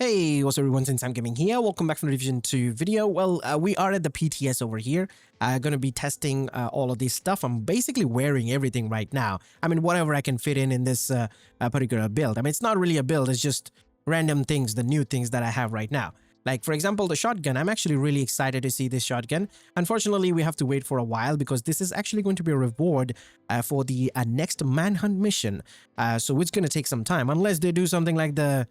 Hey, what's up everyone, since I'm Gaming here. Welcome back from the Division 2 video. Well, we are at the PTS over here. Gonna be testing all of this stuff. I'm basically wearing everything right now. I mean, whatever I can fit in this particular build. I mean, it's not really a build, it's just random things, the new things that I have right now. Like, for example, the shotgun. I'm actually really excited to see this shotgun. Unfortunately, we have to wait for a while because this is actually going to be a reward for the next manhunt mission. So it's gonna take some time, unless they do something like the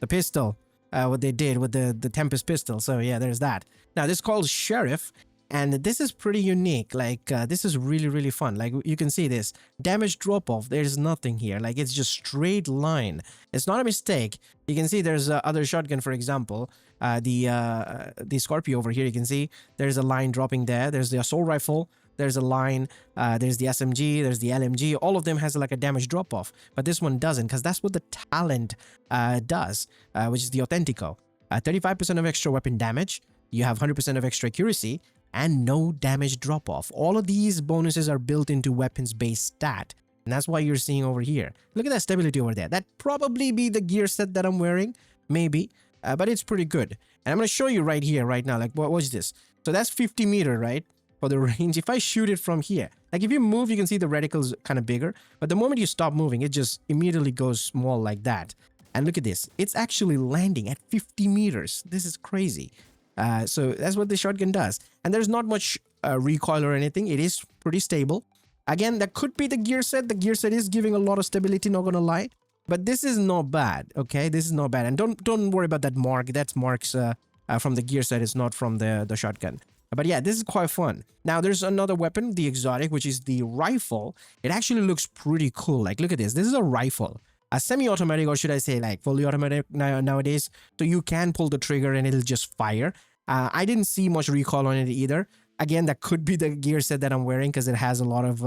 pistol, what they did with the Tempest pistol. So yeah, there's that. Now this is called Sheriff, and this is pretty unique. Like this is really fun. Like you can see this damage drop off. There's nothing here. Like it's just straight line. It's not a mistake. You can see there's other shotgun, for example, the Scorpio over here. You can see there's a line dropping there. There's the assault rifle. There's a line, there's the SMG, there's the LMG. All of them has like a damage drop-off, but this one doesn't, because that's what the talent does, which is the Authentico. 35% of extra weapon damage, you have 100% of extra accuracy, and no damage drop-off. All of these bonuses are built into weapons-based stat, and that's why you're seeing over here. Look at that stability over there. That'd probably be the gear set that I'm wearing, maybe, but it's pretty good. And I'm going to show you right here, right now, like what was this? So that's 50 meter, right? For the range. If I shoot it from here, like if you move, you can see the reticle's kind of bigger, but the moment you stop moving, it just immediately goes small like that. And look at this, it's actually landing at 50 meters. This is crazy. So that's what the shotgun does, and there's not much recoil or anything. It is pretty stable. Again, that could be the gear set. The gear set is giving a lot of stability, not gonna lie, but this is not bad. Okay, this is not bad. And don't worry about that mark. That's marks from the gear set. It's not from the shotgun. But yeah, this is quite fun. Now, there's another weapon, the exotic, which is the rifle. It actually looks pretty cool. Like, look at this. This is a rifle. A semi-automatic, or should I say, like, fully automatic nowadays. So you can pull the trigger and it'll just fire. I didn't see much recoil on it either. Again, that could be the gear set that I'm wearing because it has a lot of,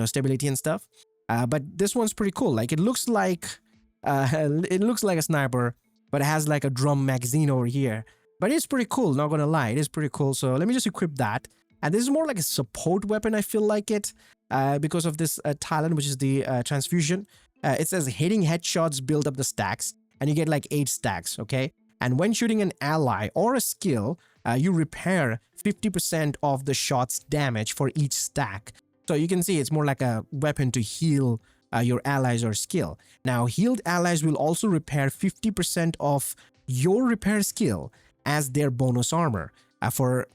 stability and stuff. But this one's pretty cool. Like, it looks like a sniper, but it has, like, a drum magazine over here. But it's pretty cool, not gonna lie, it is pretty cool. So let me just equip that. And this is more like a support weapon, I feel like it, because of this talent, which is the transfusion. It says hitting headshots build up the stacks, and you get like 8 stacks, okay? And when shooting an ally or a skill, you repair 50% of the shot's damage for each stack. So you can see it's more like a weapon to heal your allies or skill. Now, healed allies will also repair 50% of your repair skill as their bonus armor for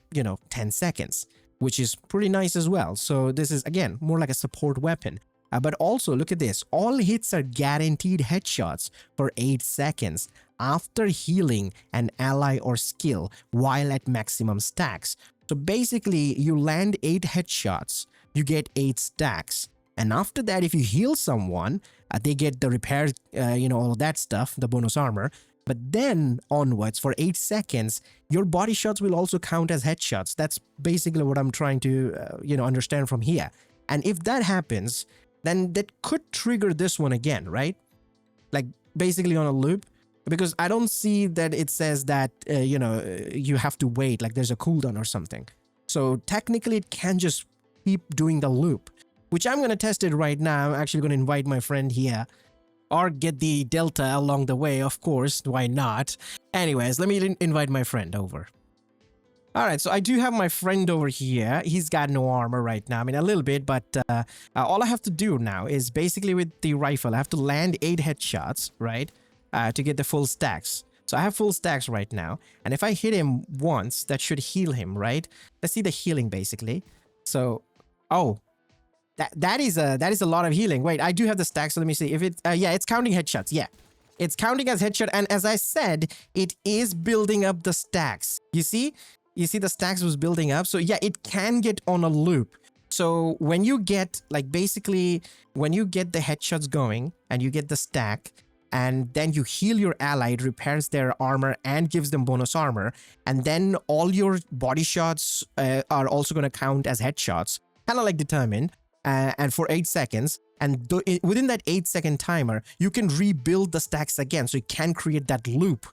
10 seconds, which is pretty nice as well. So this is again more like a support weapon. But also look at this, all hits are guaranteed headshots for 8 seconds after healing an ally or skill while at maximum stacks. So basically you land 8 headshots, you get 8 stacks, and after that if you heal someone, they get the repair, all of that stuff, the bonus armor. But then onwards, for 8 seconds, your body shots will also count as headshots. That's basically what I'm trying to, understand from here. And if that happens, then that could trigger this one again, right? Like basically on a loop. Because I don't see that it says that, you have to wait, like there's a cooldown or something. So technically it can just keep doing the loop, which I'm going to test it right now. I'm actually going to invite my friend here. Or get the Delta along the way, of course, why not? Anyways, let me invite my friend over. Alright, so I do have my friend over here. He's got no armor right now, I mean a little bit, but all I have to do now is basically with the rifle, I have to land 8 headshots, right? To get the full stacks. So I have full stacks right now, and if I hit him once, that should heal him, right? Let's see the healing basically. So, oh. That is a lot of healing. Wait, I do have the stacks, so let me see if it. Yeah, it's counting headshots. Yeah, it's counting as headshot, and as I said, it is building up the stacks. You see the stacks was building up. So yeah, it can get on a loop. So when you get when you get the headshots going and you get the stack, and then you heal your ally, it repairs their armor and gives them bonus armor, and then all your body shots are also going to count as headshots, kind of like determined. And for 8 seconds, and within that 8-second timer, you can rebuild the stacks again, so you can create that loop,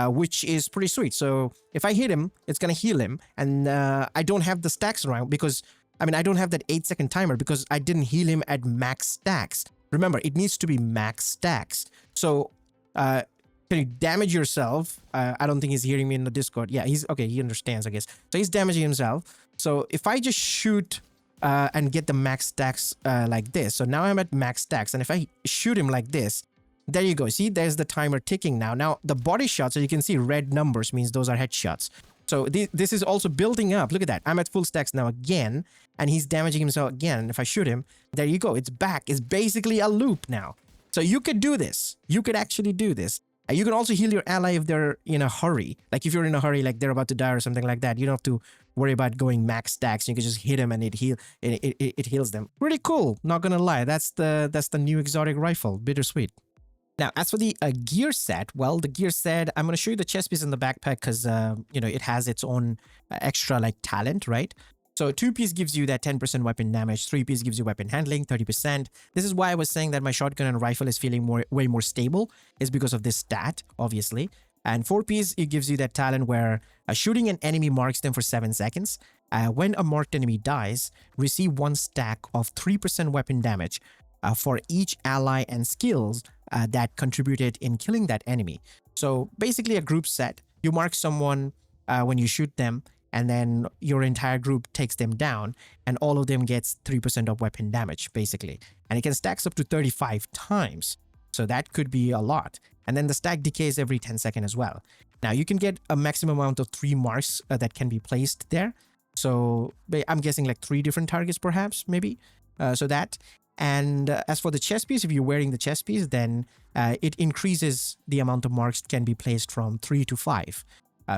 which is pretty sweet. So if I hit him, it's gonna heal him, and I don't have the stacks around because, I don't have that 8-second timer because I didn't heal him at max stacks. Remember, it needs to be max stacks. So Can you damage yourself? I don't think he's hearing me in the Discord. Yeah, he's okay. He understands, I guess. So he's damaging himself. So if I just shoot and get the max stacks like this. So now I'm at max stacks. And if I shoot him like this, there you go. See, there's the timer ticking now. Now the body shots, so you can see red numbers means those are headshots. So this is also building up. Look at that. I'm at full stacks now again, and he's damaging himself again. And if I shoot him, there you go. It's back. It's basically a loop now. So you could do this. You could actually do this. You can also heal your ally if they're in a hurry. Like if you're in a hurry, like they're about to die or something like that, you don't have to worry about going max stacks. You can just hit them and it heals them. Pretty cool. Not gonna lie. That's the new exotic rifle, Bittersweet. Now, as for the gear set, well, the gear set, I'm going to show you the chest piece in the backpack because, it has its own extra like talent, right? So 2-piece gives you that 10% weapon damage, 3-piece gives you weapon handling, 30%. This is why I was saying that my shotgun and rifle is feeling way more stable, is because of this stat, obviously. And 4-piece, it gives you that talent where shooting an enemy marks them for 7 seconds. When a marked enemy dies, receive 1 stack of 3% weapon damage for each ally and skills that contributed in killing that enemy. So basically a group set. You mark someone when you shoot them, and then your entire group takes them down, and all of them gets 3% of weapon damage, basically. And it can stack up to 35 times. So that could be a lot. And then the stack decays every 10 seconds as well. Now you can get a maximum amount of 3 marks that can be placed there. So I'm guessing like 3 different targets perhaps, maybe. So that. And as for the chest piece, if you're wearing the chest piece, then it increases the amount of marks that can be placed from 3 to 5.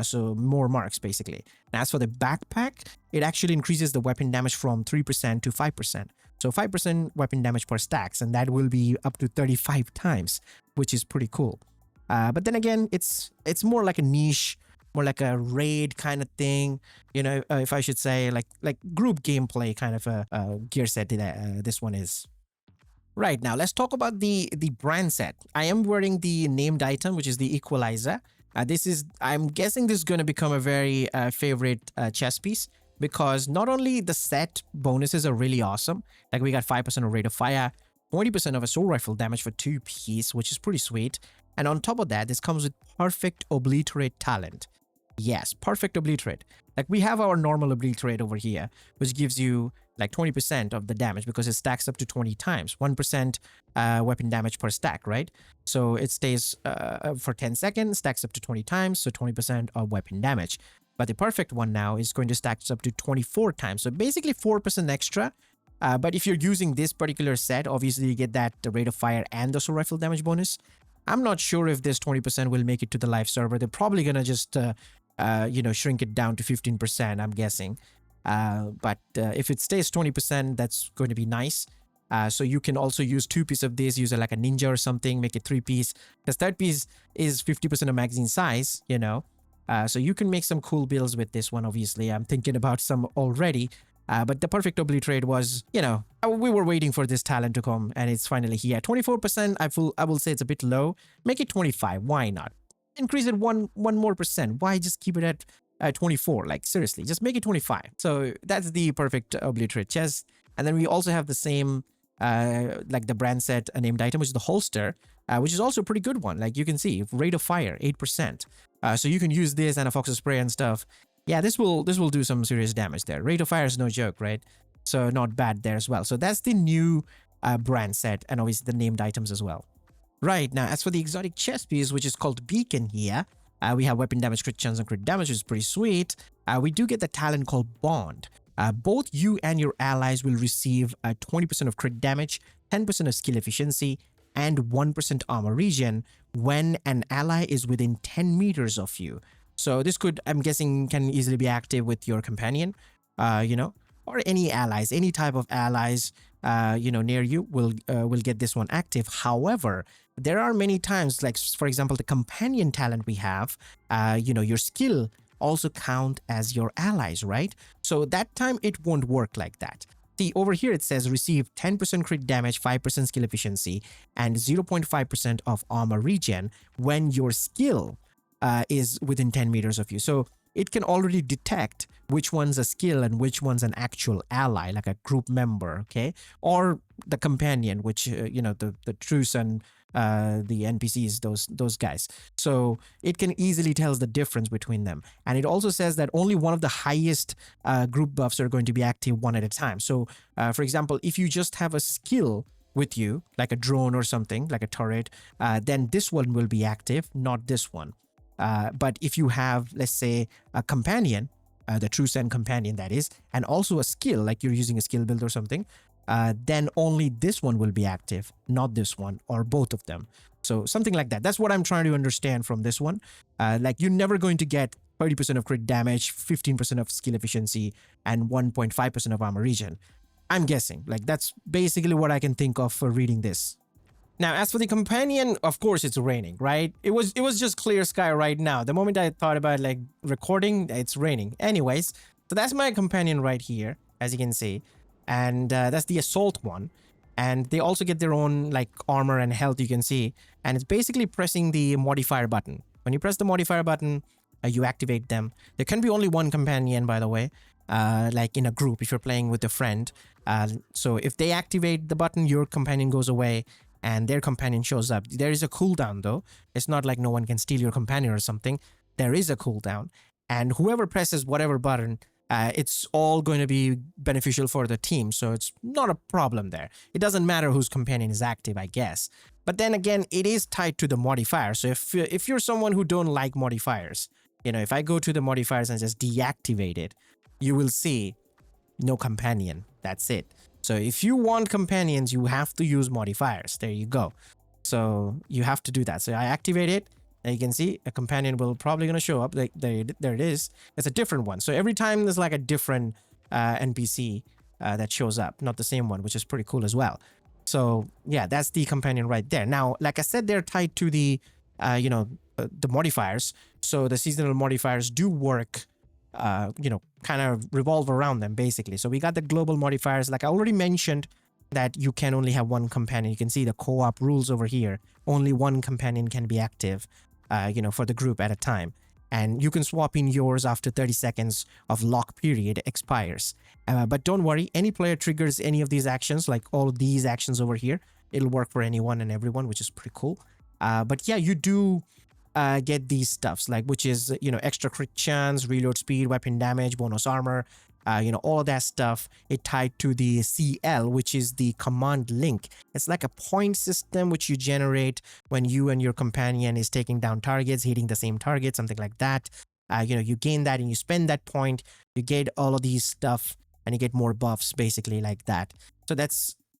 So more marks, basically. And as for the backpack, it actually increases the weapon damage from 3% to 5%. So 5% weapon damage per stacks, and that will be up to 35 times, which is pretty cool. But then again, it's more like a niche, more like a raid kind of thing, if I should say, like group gameplay kind of a gear set this one is. Right, now let's talk about the brand set. I am wearing the named item, which is the Equalizer. I'm guessing this is going to become a very favorite chess piece, because not only the set bonuses are really awesome, like we got 5% of rate of fire, 20% of assault rifle damage for 2-piece, which is pretty sweet. And on top of that, this comes with perfect Obliterate talent. Yes, perfect Obliterate. Like we have our normal Obliterate over here, which gives you like 20% of the damage because it stacks up to 20 times, 1% weapon damage per stack, right? So it stays for 10 seconds, stacks up to 20 times, so 20% of weapon damage. But the perfect one now is going to stack up to 24 times, so basically 4% extra. But if you're using this particular set, obviously you get that the rate of fire and the assault rifle damage bonus. I'm not sure if this 20% will make it to the live server. They're probably gonna just shrink it down to 15%, I'm guessing. But if it stays 20%, that's going to be nice. So you can also use 2-piece of this, use it like a ninja or something, make it 3-piece. Because 3-piece is 50% of magazine size, so you can make some cool builds with this one, obviously. I'm thinking about some already. But the perfect Obliterate was, we were waiting for this talent to come, and it's finally here. 24%, I will say it's a bit low. Make it 25, why not? Increase it one more percent. Why just keep it at 24? Like seriously, just make it 25. So that's the perfect Obliterate chest. And then we also have the same like the brand set named item, which is the holster, which is also a pretty good one. Like you can see, rate of fire 8%. So you can use this and a fox spray and stuff. Yeah, this will do some serious damage there. Rate of fire is no joke, right? So not bad there as well. So that's the new brand set, and obviously the named items as well. Right, now as for the exotic chest piece, which is called Beacon here, we have weapon damage, crit chance, and crit damage, which is pretty sweet. We do get the talent called Bond. Both you and your allies will receive 20% of crit damage, 10% of skill efficiency, and 1% armor regen when an ally is within 10 meters of you. So this could, I'm guessing, can easily be active with your companion, or any allies, any type of allies, near you will get this one active. However, there are many times, like for example, the companion talent we have, your skill also count as your allies, right? So that time it won't work like that. See, over here it says receive 10% crit damage, 5% skill efficiency, and 0.5% of armor regen when your skill is within 10 meters of you. So it can already detect which one's a skill and which one's an actual ally, like a group member, okay? Or the companion, which, the truce and the NPCs, those guys. So it can easily tell the difference between them. And it also says that only one of the highest group buffs are going to be active one at a time. So for example, if you just have a skill with you, like a drone or something, like a turret, then this one will be active, not this one. But if you have, let's say, a companion, the True Send companion that is, and also a skill, like you're using a skill build or something, then only this one will be active, not this one, or both of them. So something like that. That's what I'm trying to understand from this one. Like you're never going to get 30% of crit damage, 15% of skill efficiency, and 1.5% of armor regen. I'm guessing. Like that's basically what I can think of for reading this. Now, as for the companion, of course it's raining, right? It was just clear sky right now. The moment I thought about like recording, it's raining. Anyways, so that's my companion right here, as you can see. And that's the assault one. And they also get their own like armor and health, you can see. And it's basically pressing the modifier button. When you press the modifier button, you activate them. There can be only one companion, by the way, like in a group if you're playing with a friend. So if they activate the button, your companion goes away and their companion shows up. There is a cooldown though. It's not like no one can steal your companion or something. There is a cooldown. And whoever presses whatever button, it's all going to be beneficial for the team. So it's not a problem there. It doesn't matter whose companion is active, I guess. But then again, it is tied to the modifier. So if you're someone who don't like modifiers, you know, if I go to the modifiers and just deactivate it, you will see no companion. That's it. So if you want companions, you have to use modifiers. There you go. So you have to do that. So I activate it. And you can see a companion will probably going to show up. Like there it is. It's a different one. So every time there's like a different NPC that shows up, not the same one, which is pretty cool as well. So yeah, that's the companion right there. Now, like I said, they're tied to the, the modifiers. So the seasonal modifiers do work, kind of revolve around them basically. So we got the global modifiers. Like I already mentioned that you can only have one companion. You can see the co-op rules over here. Only one companion can be active, for the group at a time. And you can swap in yours after 30 seconds of lock period expires. But don't worry, any player triggers any of these actions, like all of these actions over here, it'll work for anyone and everyone, which is pretty cool. But yeah, you do get these stuffs, like which is, extra crit chance, reload speed, weapon damage, bonus armor, all of that stuff. It tied to the CL, which is the command link. It's like a point system which you generate when you and your companion is taking down targets, hitting the same target, something like that. You gain that and you spend that point, you get all of these stuff and you get more buffs basically like that. So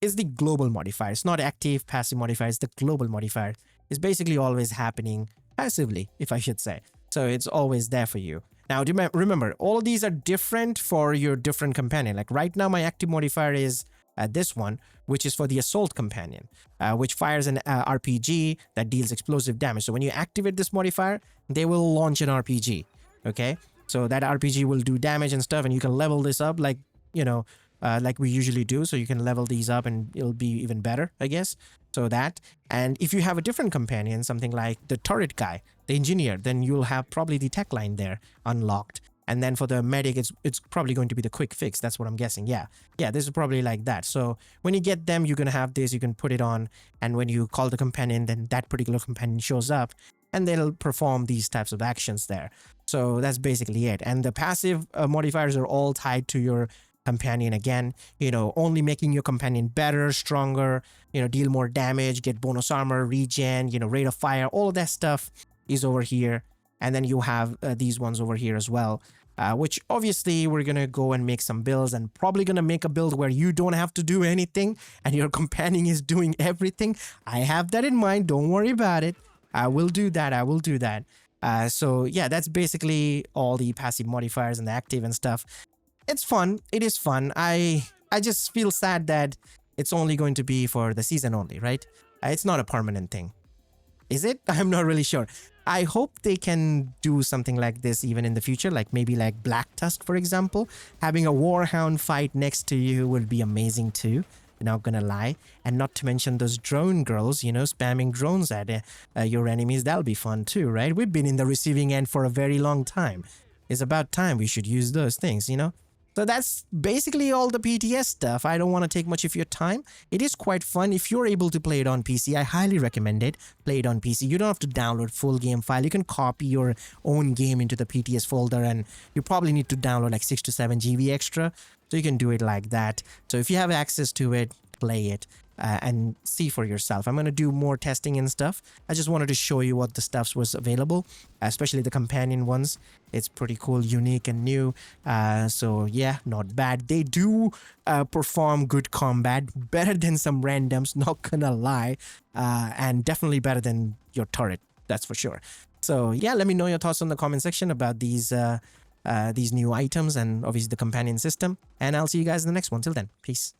is the global modifier. It's not active, passive modifier. It's the global modifier. It's basically always happening passively, if I should say. So it's always there for you. Now, remember, all of these are different for your different companion. Like right now, my active modifier is this one, which is for the assault companion, which fires an RPG that deals explosive damage. So when you activate this modifier, they will launch an RPG, okay? So that RPG will do damage and stuff, and you can level this up like, like we usually do. So you can level these up and it'll be even better, I guess. So that, and if you have a different companion, something like the turret guy, the engineer, then you'll have probably the tech line there unlocked. And then for the medic, it's probably going to be the quick fix. That's what I'm guessing. Yeah, this is probably like that. So when you get them, you're going to have this, you can put it on. And when you call the companion, then that particular companion shows up and they'll perform these types of actions there. So that's basically it. And the passive modifiers are all tied to your companion again, only making your companion better, stronger, deal more damage, get bonus armor, regen, rate of fire, all of that stuff is over here. And then you have these ones over here as well, which obviously we're going to go and make some builds and probably going to make a build where you don't have to do anything and your companion is doing everything. I have that in mind. Don't worry about it. I will do that. So yeah, that's basically all the passive modifiers and the active and stuff. It's fun. It is fun. I just feel sad that it's only going to be for the season only, right? It's not a permanent thing. Is it? I'm not really sure. I hope they can do something like this even in the future, like maybe like Black Tusk, for example. Having a Warhound fight next to you would be amazing too. Not gonna lie. And not to mention those drone girls, spamming drones at your enemies. That'll be fun too, right? We've been in the receiving end for a very long time. It's about time we should use those things, So that's basically all the PTS stuff. I don't want to take much of your time. It is quite fun. If you're able to play it on PC, I highly recommend it. Play it on PC. You don't have to download full game file. You can copy your own game into the PTS folder, and you probably need to download like 6 to 7 GB extra. So you can do it like that. So if you have access to it, play it. And see for yourself. I'm going to do more testing and stuff. I just wanted to show you what the stuffs was available, especially the companion ones. It's pretty cool, unique and new. So yeah, not bad. They do perform good combat, better than some randoms, not gonna lie, and definitely better than your turret, that's for sure. So yeah, let me know your thoughts in the comment section about these new items and obviously the companion system, and I'll see you guys in the next one. Till then, peace.